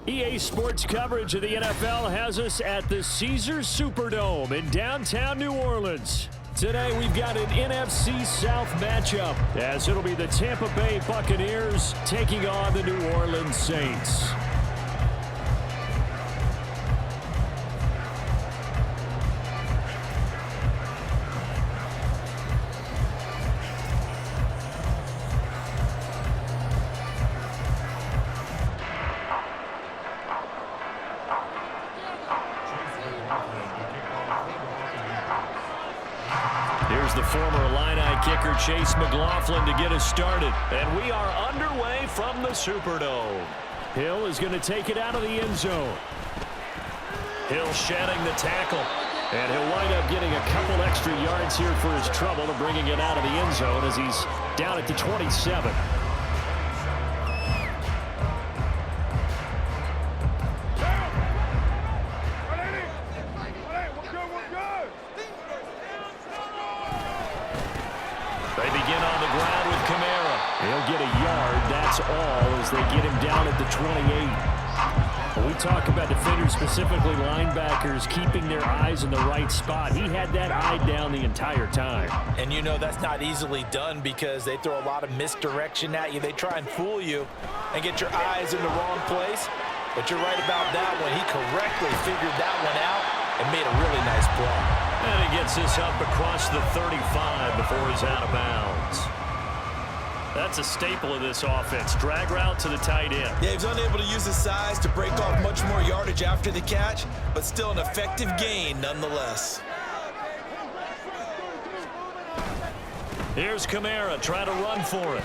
EA Sports coverage of the NFL has us at the Caesars Superdome in downtown New Orleans. Today we've got an NFC South matchup as it'll be the Tampa Bay Buccaneers taking on the New Orleans Saints. Here's the former Illini kicker Chase McLaughlin to get us started. And we are underway from the Superdome. Hill is going to take it out of the end zone. Hill shedding the tackle. And he'll wind up getting a couple extra yards here for his trouble and bringing it out of the end zone as he's down at the 27. They begin on the ground with Kamara. He'll get a yard, that's all, as they get him down at the 28. When we talk about defenders, specifically linebackers, keeping their eyes in the right spot, he had that eye down the entire time. And you know that's not easily done because they throw a lot of misdirection at you. They try and fool you and get your eyes in the wrong place. But you're right about that one. He correctly figured that one out and made a really nice play. And he gets this up across the 35 before he's out of bounds. That's a staple of this offense. Drag route to the tight end. Yeah, he was unable to use his size to break off much more yardage after the catch, but still an effective gain nonetheless. Here's Kamara trying to run for it.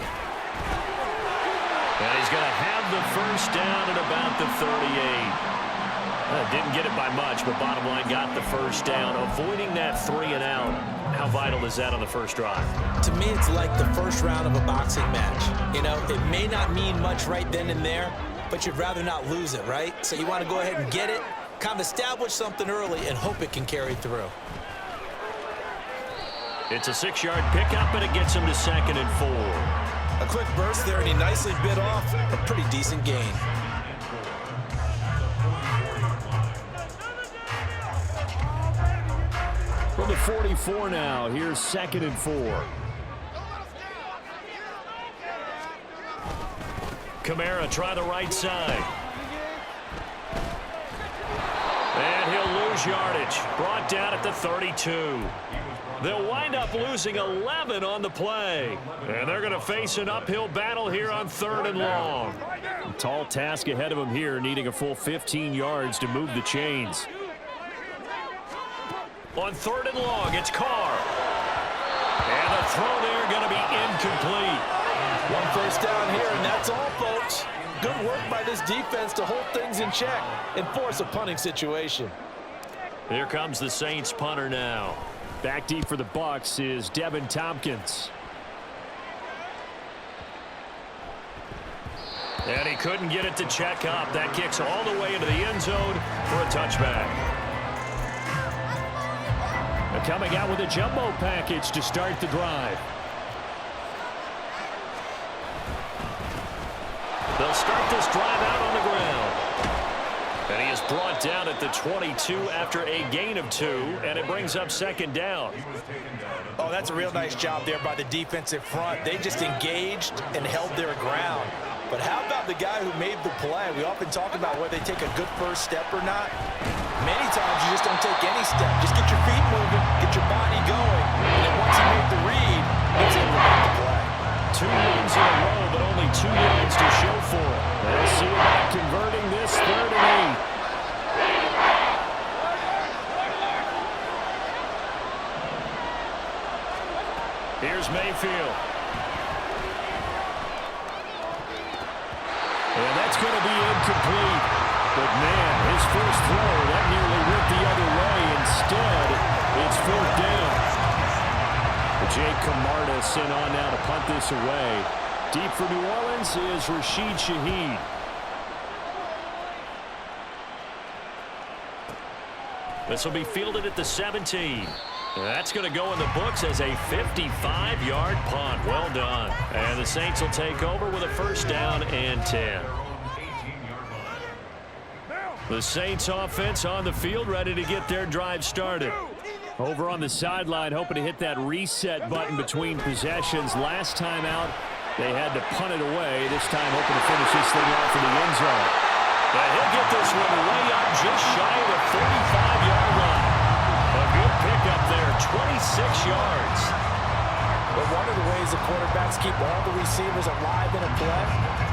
And he's going to have the first down at about the 38. Didn't get it by much, but bottom line got the first down. Avoiding that 3 and out. How vital is that on the first drive? To me, it's like the first round of a boxing match. You know, it may not mean much right then and there, but you'd rather not lose it, right? So you want to go ahead and get it, kind of establish something early, and hope it can carry through. It's a 6-yard pickup, and it gets him to 2nd and 4. A quick burst there, and he nicely bit off a pretty decent gain. From the 44 now, here's 2nd and 4. Kamara try the right side. And he'll lose yardage. Brought down at the 32. They'll wind up losing 11 on the play. And they're going to face an uphill battle here on 3rd and long. A tall task ahead of them here, needing a full 15 yards to move the chains. On 3rd and long, it's Carr. And the throw there going to be incomplete. One first down here, and that's all, folks. Good work by this defense to hold things in check and force a punting situation. Here comes the Saints punter now. Back deep for the Bucs is Devin Tompkins. And he couldn't get it to check up. That kicks all the way into the end zone for a touchback. Coming out with a jumbo package to start the drive. They'll start this drive out on the ground. And he is brought down at the 22 after a gain of 2, and it brings up 2nd down. Oh, that's a real nice job there by the defensive front. They just engaged and held their ground. But how about the guy who made the play? We often talk about whether they take a good first step or not. Many times you just don't take any step. Just get your feet moving, get your body going, and then once he made the read, he's able to make the play. 2 runs in a row, but only 2 yards to show for it. They'll see about converting this 3rd and 8. Here's Mayfield. And that's going to be incomplete. But, man, his first throw, that nearly went the other way. Instead, it's 4th down. Jake Camarda sent on now to punt this away. Deep for New Orleans is Rashid Shaheed. This will be fielded at the 17. That's going to go in the books as a 55-yard punt. Well done. And the Saints will take over with a first down and 10. The Saints offense on the field, ready to get their drive started. Over on the sideline, hoping to hit that reset button between possessions. Last time out, they had to punt it away. This time, hoping to finish this thing off in the end zone. And he'll get this one way up just shy of the 35-yard line. A good pickup there, 26 yards. But one of the ways the quarterbacks keep all the receivers alive in a play,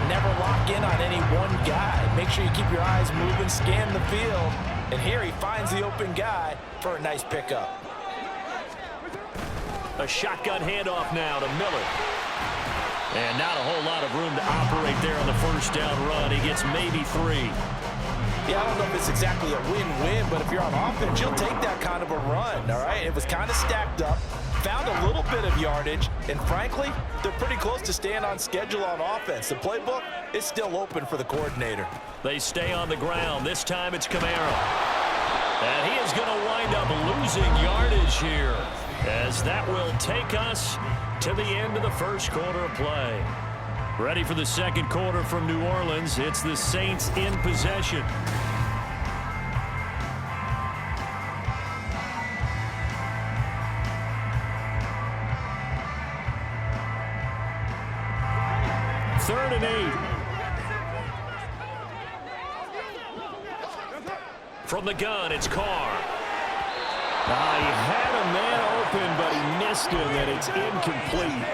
never lock in on any one guy. Make sure you keep your eyes moving, scan the field. And here he finds the open guy for a nice pickup. A shotgun handoff now to Miller. And not a whole lot of room to operate there on the first down run. He gets maybe 3. Yeah, I don't know if it's exactly a win-win, but if you're on offense, you'll take that kind of a run, all right? It was kind of stacked up, found a little bit of yardage, and frankly, they're pretty close to staying on schedule on offense. The playbook is still open for the coordinator. They stay on the ground. This time it's Kamara. And he is going to wind up losing yardage here, as that will take us to the end of the first quarter of play. Ready for the second quarter from New Orleans. It's the Saints in possession. Third and 8. From the gun, it's Carr. He had a man open, but he missed him, and it's incomplete.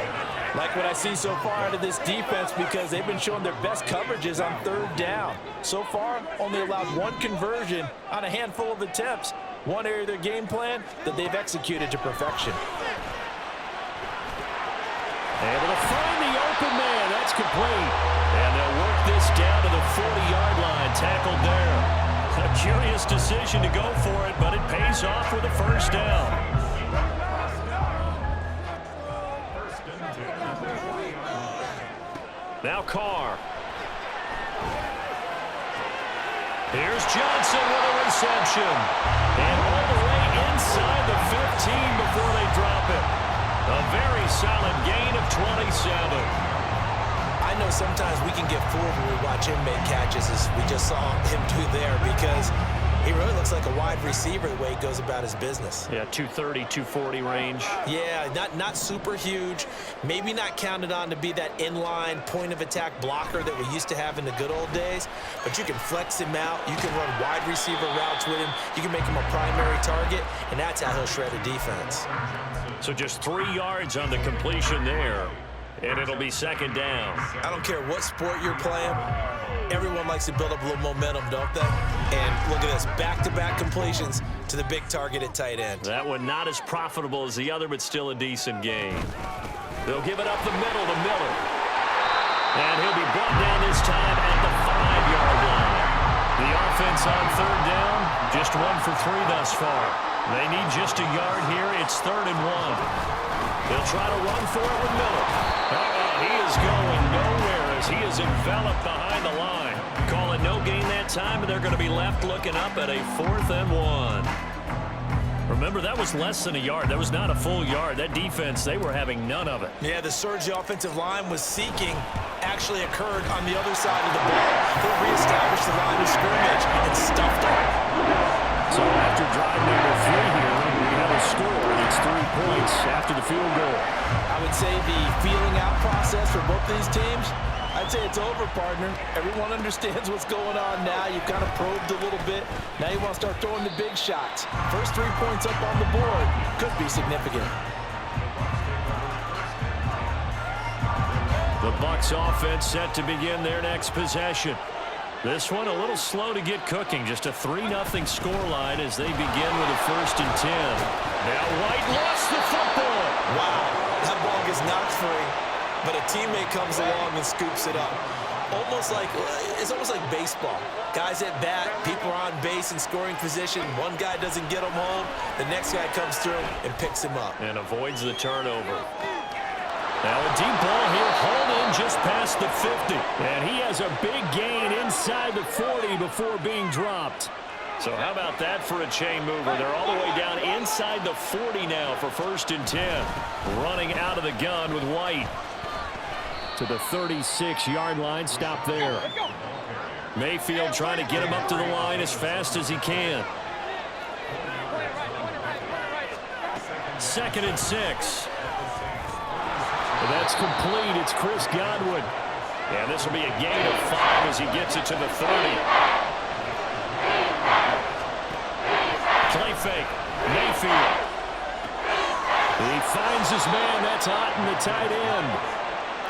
Like what I see so far out of this defense, because they've been showing their best coverages on third down. So far, only allowed one conversion on a handful of attempts. One area of their game plan that they've executed to perfection. Able to find the open man. That's complete. And they'll work this down to the 40-yard line. Tackled there. A curious decision to go for it, but it pays off with a first down. Now Carr. Here's Johnson with a reception. And all the way inside the 15 before they drop it. A very solid gain of 27. I know sometimes we can get fooled when we watch him make catches, as we just saw him do there, because he really looks like a wide receiver the way he goes about his business. Yeah, 230, 240 range. Yeah, not super huge. Maybe not counted on to be that inline point-of-attack blocker that we used to have in the good old days, but you can flex him out. You can run wide receiver routes with him. You can make him a primary target, and that's how he'll shred a defense. So just 3 yards on the completion there. And it'll be second down. I don't care what sport you're playing. Everyone likes to build up a little momentum, don't they? And look at this, back-to-back completions to the big target at tight end. That one not as profitable as the other, but still a decent game. They'll give it up the middle to Miller. And he'll be brought down this time at the 5-yard line. The offense on third down, just 1 for 3 thus far. They need just a yard here. It's 3rd and 1. They'll try to run for it with Miller. He is going nowhere as he is enveloped behind the line. Call it no gain that time, and they're going to be left looking up at a 4th and 1. Remember, that was less than a yard. That was not a full yard. That defense, they were having none of it. Yeah, the surge the offensive line was seeking actually occurred on the other side of the ball. They reestablished the line of scrimmage and stuffed it. So after drive number 3 here, we have a score. It's 3 points after the field goal. I would say the feeling out process for both these teams, I'd say it's over, partner. Everyone understands what's going on now. You've kind of probed a little bit. Now you want to start throwing the big shots. First 3 points up on the board could be significant. The Bucs offense set to begin their next possession. This one a little slow to get cooking. Just a 3-0 scoreline as they begin with a 1st and 10. Now White lost the football. Wow, that ball gets knocked free, but a teammate comes along and scoops it up. It's almost like baseball. Guys at bat, people are on base in scoring position. One guy doesn't get him home. The next guy comes through and picks him up. And avoids the turnover. Now a deep ball here, hauled in just past the 50. And he has a big gain inside the 40 before being dropped. So how about that for a chain mover? They're all the way down inside the 40 now for 1st and 10. Running out of the gun with White. To the 36-yard line, stop there. Mayfield trying to get him up to the line as fast as he can. 2nd and 6. That's complete. It's Chris Godwin. And this will be a gain of 5 as he gets it to the 30. Play fake. Mayfield. He finds his man. That's Otten, the tight end.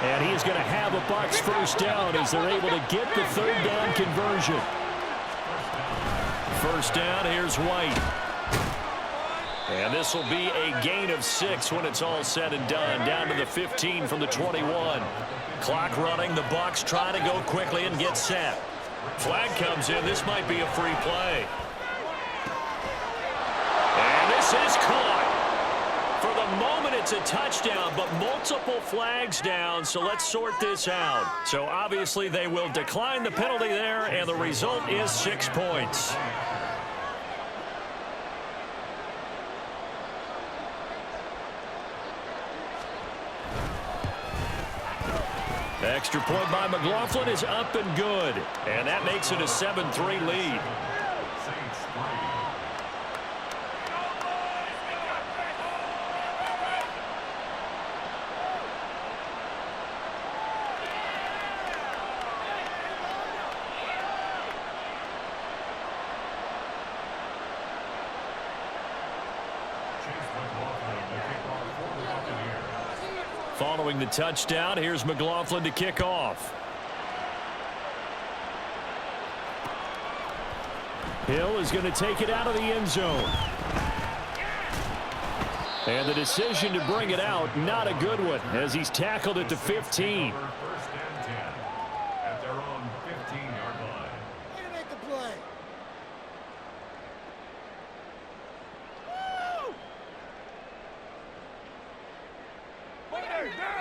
And he is going to have a Bucs first down as they're able to get the 3rd down conversion. First down, here's White. And this will be a gain of 6 when it's all said and done. Down to the 15 from the 21. Clock running. The Bucs trying to go quickly and get set. Flag comes in. This might be a free play. And this is caught. For the moment, it's a touchdown, but multiple flags down, so let's sort this out. So obviously they will decline the penalty there, and the result is 6 points. Extra point by McLaughlin is up and good, and that makes it a 7-3 lead. Following the touchdown, here's McLaughlin to kick off. Hill is going to take it out of the end zone. And the decision to bring it out, not a good one, as he's tackled at the 15. First and 10 at their own 15-yard line. Way to make the play.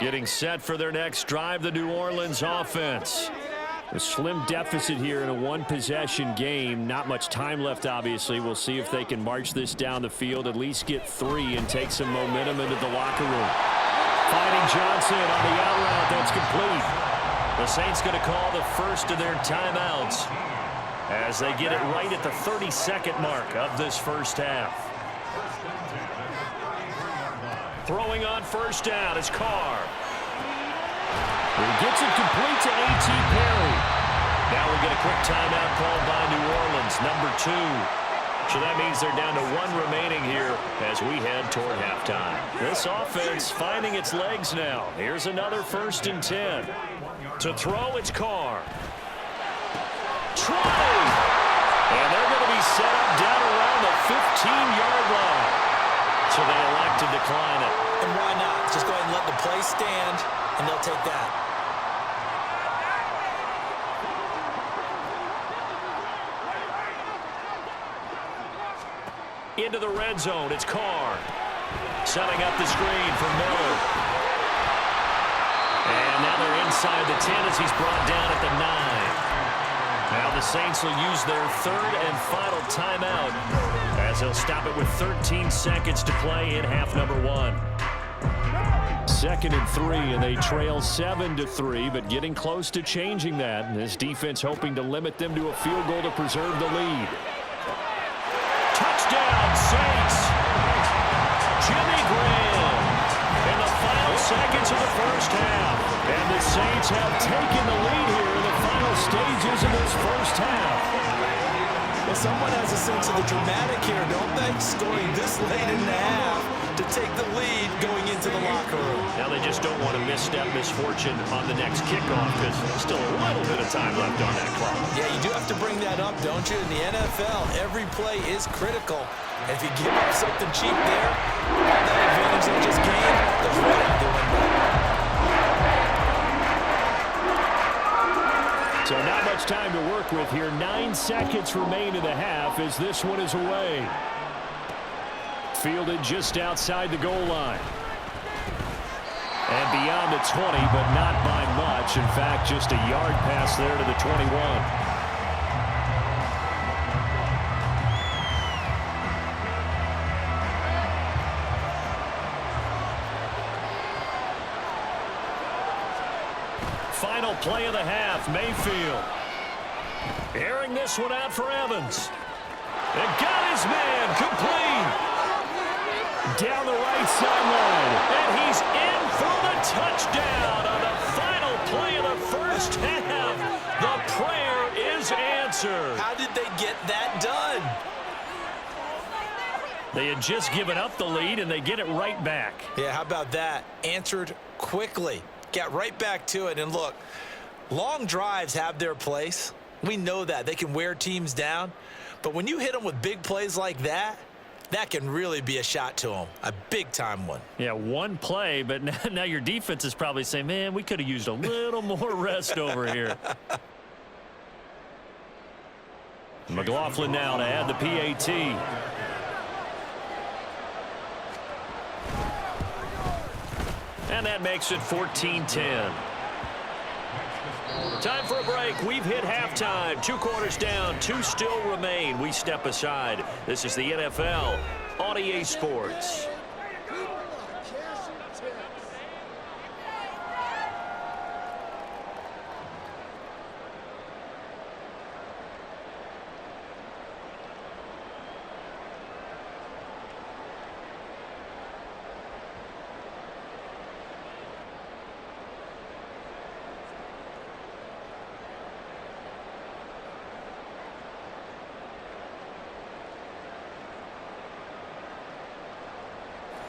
Getting set for their next drive, the New Orleans offense. A slim deficit here in a one-possession game. Not much time left, obviously. We'll see if they can march this down the field, at least get 3 and take some momentum into the locker room. Finding Johnson on the out route. That's complete. The Saints going to call the first of their timeouts as they get it right at the 32nd mark of this first half. Throwing on first down is Carr. He gets it complete to A.T. Perry. Now we get a quick timeout called by New Orleans, number 2. So that means they're down to 1 remaining here as we head toward halftime. This offense finding its legs now. Here's another 1st and 10. To throw, it's Carr. Try! And they're going to be set up down around the 15-yard line. So they elect to decline it. And why not? Just go ahead and let the play stand, and they'll take that. Into the red zone, it's Carr. Setting up the screen for Miller. And now they're inside the 10 as he's brought down at the 9. Now the Saints will use their 3rd and final timeout as they'll stop it with 13 seconds to play in half number 1. 2nd and 3, and they trail 7-3, but getting close to changing that. And this defense hoping to limit them to a field goal to preserve the lead. Touchdown, Saints! Jimmy Graham in the final seconds of the first half. And the Saints have taken the lead here in the final stages of this first half. Well, someone has a sense of the dramatic here, don't they? Scoring this late in the half to take the lead going into the locker room. Now they just don't want to misstep misfortune on the next kickoff because there's still a little bit of time left on that clock. Yeah, you do have to bring that up, don't you? In the NFL, every play is critical. And if you give up something cheap there, all that advantage they just gained goes right out the window. So not much time to work with here. 9 seconds remain in the half as this one is away. Fielded just outside the goal line. And beyond the 20, but not by much. In fact, just a yard pass there to the 21. Final play of the half, Mayfield. Airing this one out for Evans. And got his man complete. Down the right sideline. And he's in for the touchdown on the final play of the first half. The prayer is answered. How did they get that done? They had just given up the lead, and they get it right back. Yeah, how about that? Answered quickly. Got right back to it. And look, long drives have their place. We know that. They can wear teams down. But when you hit them with big plays like that, that can really be a shot to them. A big-time one. Yeah, one play, but now your defense is probably saying, man, we could have used a little more rest over here. McLaughlin now to add the PAT. And that makes it 14-10. Time for a break. We've hit halftime. 2 quarters down. 2 still remain. We step aside. This is the NFL on EA Sports.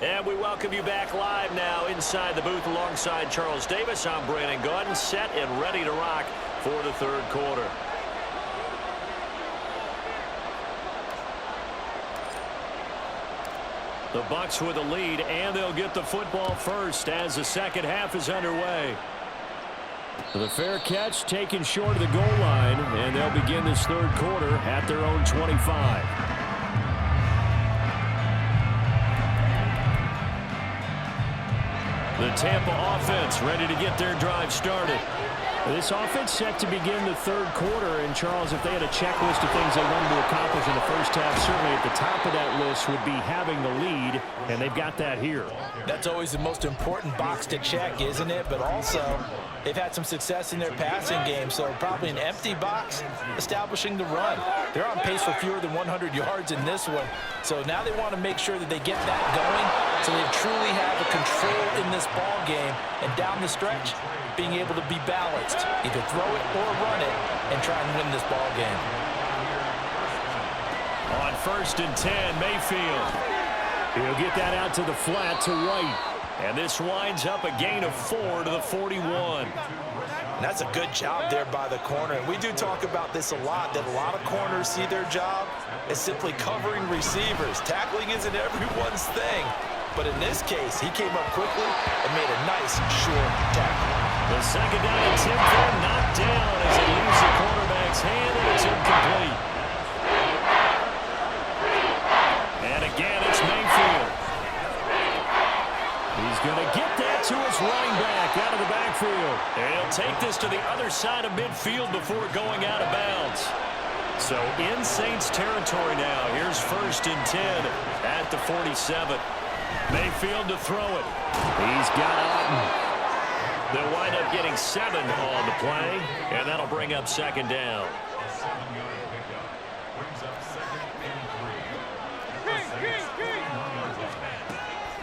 And we welcome you back live now inside the booth alongside Charles Davis. I'm Brandon Gaudin, set and ready to rock for the third quarter. The Bucs with a lead, and they'll get the football first as the second half is underway. The fair catch taken short of the goal line, and they'll begin this third quarter at their own 25. The Tampa offense ready to get their drive started. This offense set to begin the third quarter. And, Charles, if they had a checklist of things they wanted to accomplish in the first half, certainly at the top of that list would be having the lead, and they've got that here. That's always the most important box to check, isn't it? But also, they've had some success in their passing game, so probably an empty box establishing the run. They're on pace for fewer than 100 yards in this one, so now they want to make sure that they get that going so they truly have a control in this ball game, and down the stretch, being able to be balanced, either throw it or run it, and try and win this ball game. On 1st and 10, Mayfield. He'll get that out to the flat to White. And this winds up a gain of 4 to the 41. And that's a good job there by the corner. And we do talk about this a lot, that a lot of corners see their job as simply covering receivers. Tackling isn't everyone's thing. But in this case, he came up quickly and made a nice, short tackle. The second down attempt there knocked down as it leaves the quarterback's hand, and it's incomplete. And again, it's Mayfield. He's going to get that to his running back out of the backfield. And he'll take this to the other side of midfield before going out of bounds. So in Saints territory now. Here's 1st and 10 at the 47. Mayfield to throw it. He's got Otten. They'll wind up getting 7 on the play, and that'll bring up 2nd down.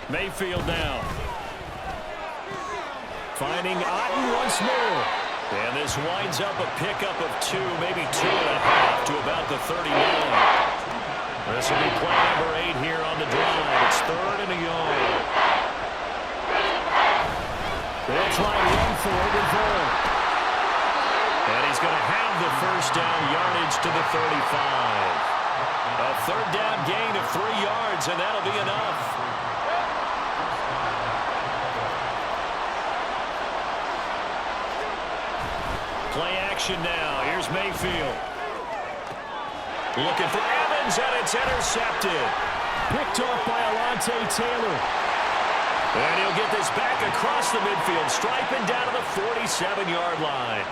Mayfield now. Finding Otten once more. And this winds up a pickup of 2, maybe 2.5 to about the 39. This will be play number 8 here on the drive. It's 3rd and a yard. They'll try and run for it with Vaughn. And he's going to have the first down yardage to the 35. A 3rd down gain of 3 yards, and that'll be enough. Play action now. Here's Mayfield. Looking for Evans, and it's intercepted. Picked off by Alontae Taylor. And he'll get this back across the midfield, striping down to the 47-yard line.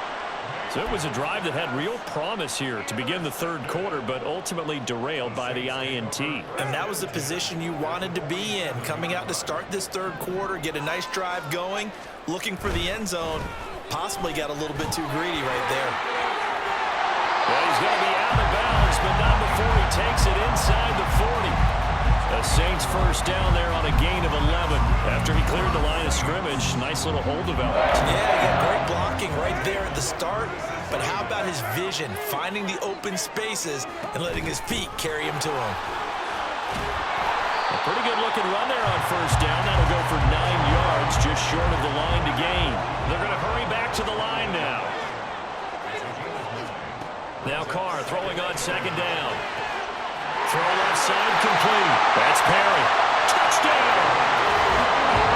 So it was a drive that had real promise here to begin the third quarter, but ultimately derailed by the INT. And that was the position you wanted to be in, coming out to start this third quarter, get a nice drive going, looking for the end zone. Possibly got a little bit too greedy right there. Well, he's going to be out of bounds, but not before he takes it inside the 40. The Saints first down there on a gain of 11. After he cleared the line of scrimmage, nice little hole developed. Yeah, he got great blocking right there at the start. But how about his vision, finding the open spaces and letting his feet carry him to him? A pretty good-looking run there on first down. That'll go for 9 yards, just short of the line to gain. They're going to hurry back to the line now. Now Carr throwing on second down. Throw left side complete. That's Perry. Touchdown!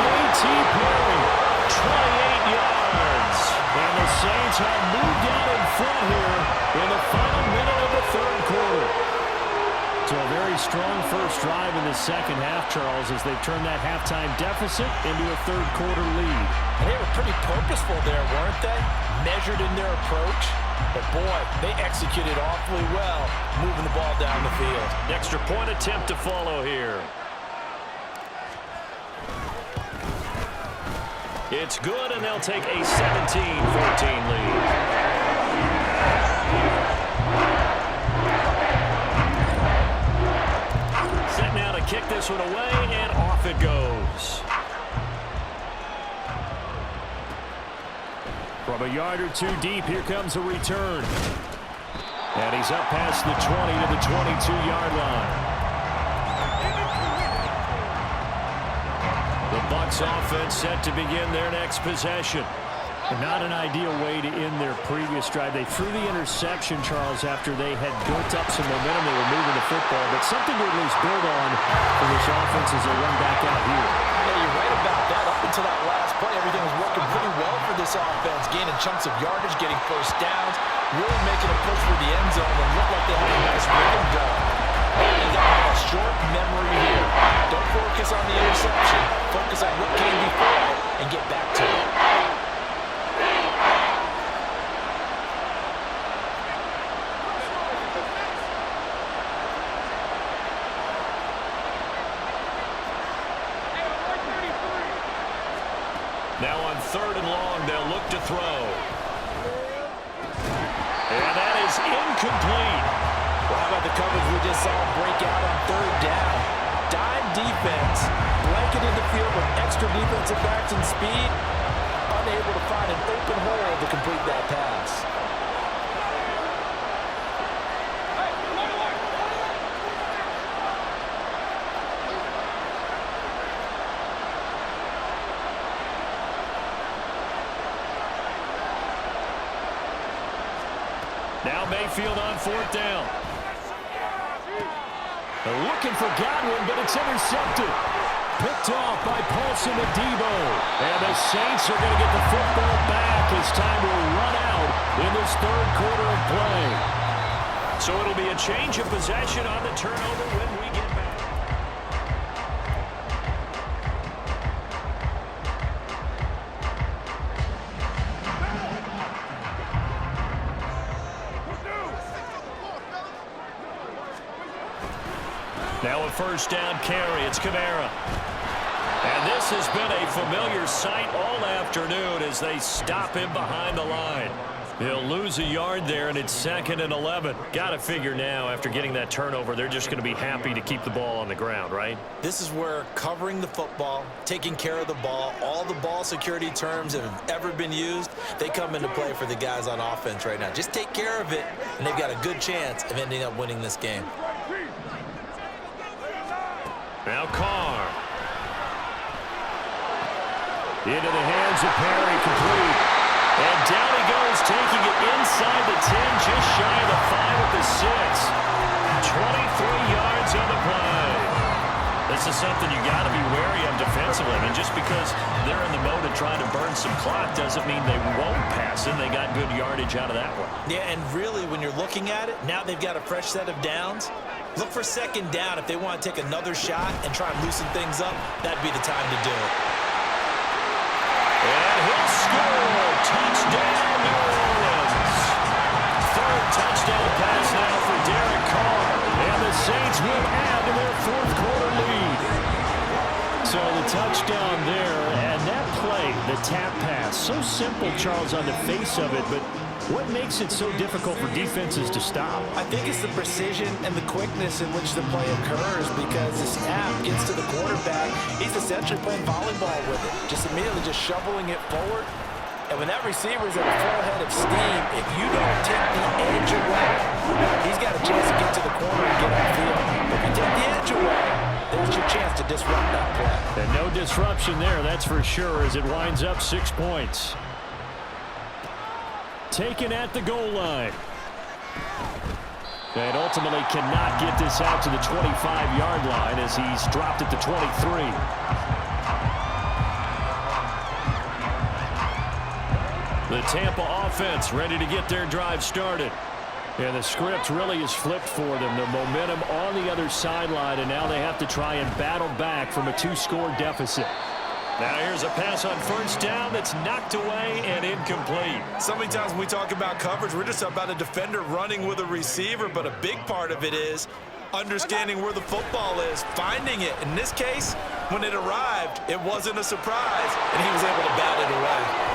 A.T. Perry, 28 yards. And the Saints have moved out in front here in the final minute of the third quarter. So a very strong first drive in the second half, Charles, as they've turned that halftime deficit into a third quarter lead. And they were pretty purposeful there, weren't they? Measured in their approach. But boy, they executed awfully well, moving the ball down the field. Extra point attempt to follow here. It's good, and they'll take a 17-14 lead. Set now to kick this one away, and off it goes. From a yard or two deep, here comes a return. And he's up past the 20 to the 22-yard line. The Bucs offense set to begin their next possession. Not an ideal way to end their previous drive. They threw the interception, Charles, after they had built up some momentum. They were moving the football, but something to at least build on for this offense as they run back out here. Yeah, you're right about that. Up until that last play, everything was working pretty well for this offense, gaining chunks of yardage, getting first downs, really making a push for the end zone, and looked like they had a nice rhythm going. They got a short memory here. Don't focus on the interception. Focus on what came before it and get back to it. Now on third and long, they'll look to throw. And that is incomplete. Well, how about the coverage we just saw break out on third down? Dime defense, blanketed the field with extra defensive backs and speed, unable to find an open hole to complete that pass. Now Mayfield on fourth down. They're looking for Godwin, but it's intercepted. Picked off by Paulson and Debo. And the Saints are going to get the football back as time will run out in this third quarter of play. So it'll be a change of possession on the turnover when we get back. Now a first down carry. It's Kamara. And this has been a familiar sight all afternoon as they stop him behind the line. He'll lose a yard there, and it's 2nd and 11. Got to figure now, after getting that turnover, they're just going to be happy to keep the ball on the ground, right? This is where covering the football, taking care of the ball, all the ball security terms that have ever been used, they come into play for the guys on offense right now. Just take care of it, and they've got a good chance of ending up winning this game. Now Carr. Into the hands of Perry, complete. And down he goes, taking it inside the 10, just shy of the 5 at the 6. 23 yards on the play. This is something you got to be wary of defensively. I mean, just because they're in the mode of trying to burn some clock doesn't mean they won't pass it. They got good yardage out of that one. Yeah, and really, when you're looking at it, now they've got a fresh set of downs. Look for second down. If they want to take another shot and try and loosen things up, that'd be the time to do it. And he'll score. Touchdown, New Orleans. Third touchdown pass now for Derek Carr. And the Saints will add to their fourth quarter lead. So the touchdown there, and that play, the tap pass, so simple, Charles, on the face of it, but What makes it so difficult for defenses to stop? I think it's the precision and the quickness in which the play occurs, because the snap gets to the quarterback. He's essentially playing volleyball with it, just immediately just shoveling it forward. And when that receiver's at a full head of steam, if you don't take the edge away, he's got a chance to get to the corner and get upfield. If you take the edge away, there's your chance to disrupt that play. And no disruption there, that's for sure, as it winds up 6 points. Taken at the goal line. And ultimately cannot get this out to the 25-yard line as he's dropped at the 23. The Tampa offense ready to get their drive started. And the script really is flipped for them. The momentum on the other sideline, and now they have to try and battle back from a 2-score deficit. Now here's a pass on first down that's knocked away and incomplete. So many times when we talk about coverage, we're just about a defender running with a receiver, but a big part of it is understanding where the football is, finding it. In this case, when it arrived, it wasn't a surprise, and he was able to bat it away.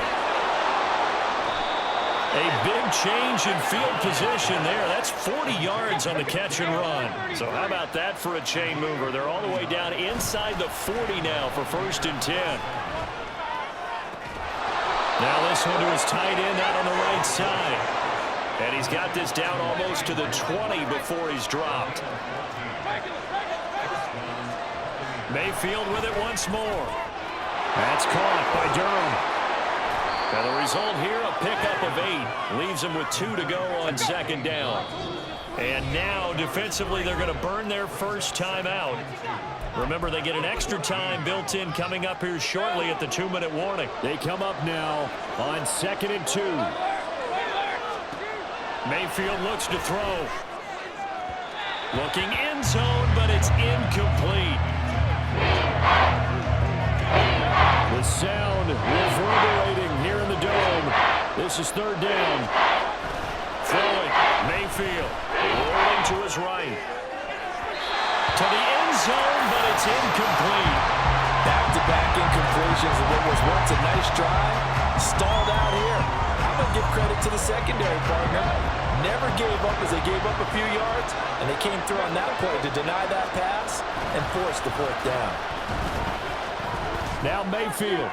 A big change in field position there. That's 40 yards on the catch and run. So how about that for a chain mover? They're all the way down inside the 40 now for 1st and 10. Now this one to his tight end out on the right side. And he's got this down almost to the 20 before he's dropped. Mayfield with it once more. That's caught by Durham. And the result here, a pickup of 8. Leaves them with 2 to go on 2nd down. And now, defensively, they're going to burn their first time out. Remember, they get an extra time built in coming up here shortly at the 2-minute warning. They come up now on 2nd and 2. Mayfield looks to throw. Looking end zone, but it's incomplete. The sound reverberating here in the dome. This is 3rd down. Throwing, Mayfield, rolling to his right. To the end zone, but it's incomplete. Back-to-back incompletions of what was once a nice drive, stalled out here. I'm going to give credit to the secondary partner. Never gave up as they gave up a few yards, and they came through on that play to deny that pass and force the 4th down. Now Mayfield